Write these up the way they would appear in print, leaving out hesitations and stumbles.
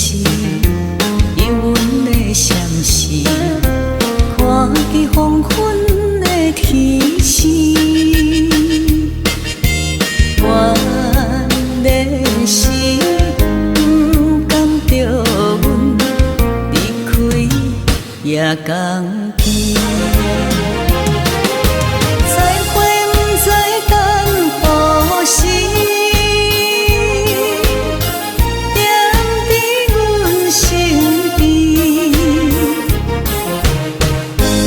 是因阮的相思，看见黄昏的天时，原来是不甘着阮离开夜港边。再会不知等何时，踮伫阮身边，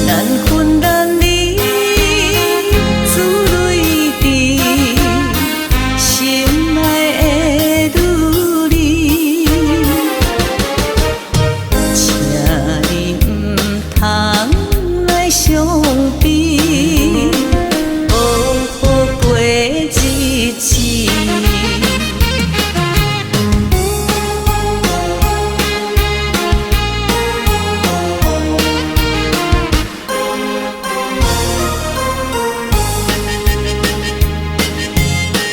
难分难离，珠泪滴，心爱的女儿，请你不通来伤悲，好好过日子。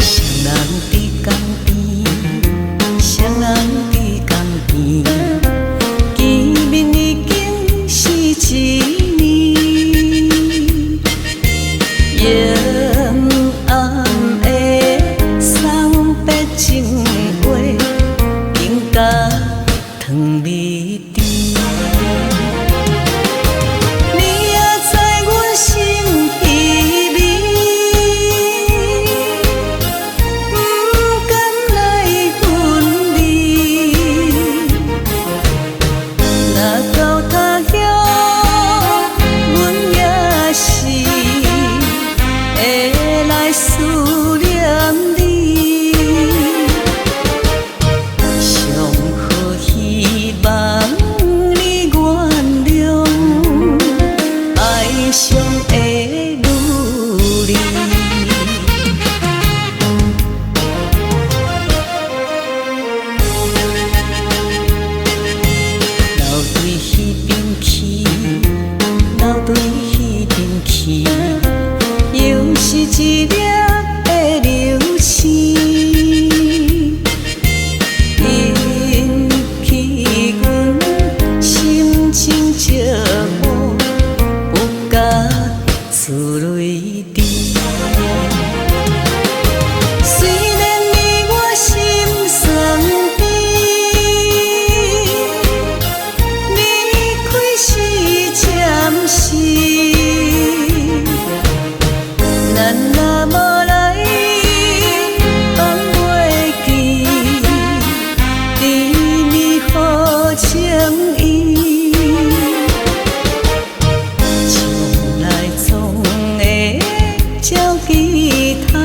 双人伫江边，双人伫江边，见面已经是一年。夜暗的送别情话，应甲糖蜜甜。你也知阮心稀微，不甘来分离。若到他乡，阮也是会来思念你。上好希望你原谅爱上的女儿。流对彼边去，流对彼边去，又是一粒的流星，引起阮心情寂寞，有甲珠泪滴。虽然你我心酸甜，离开是暂时，咱若无来放袂记，甜蜜好情意，从来总会照期待。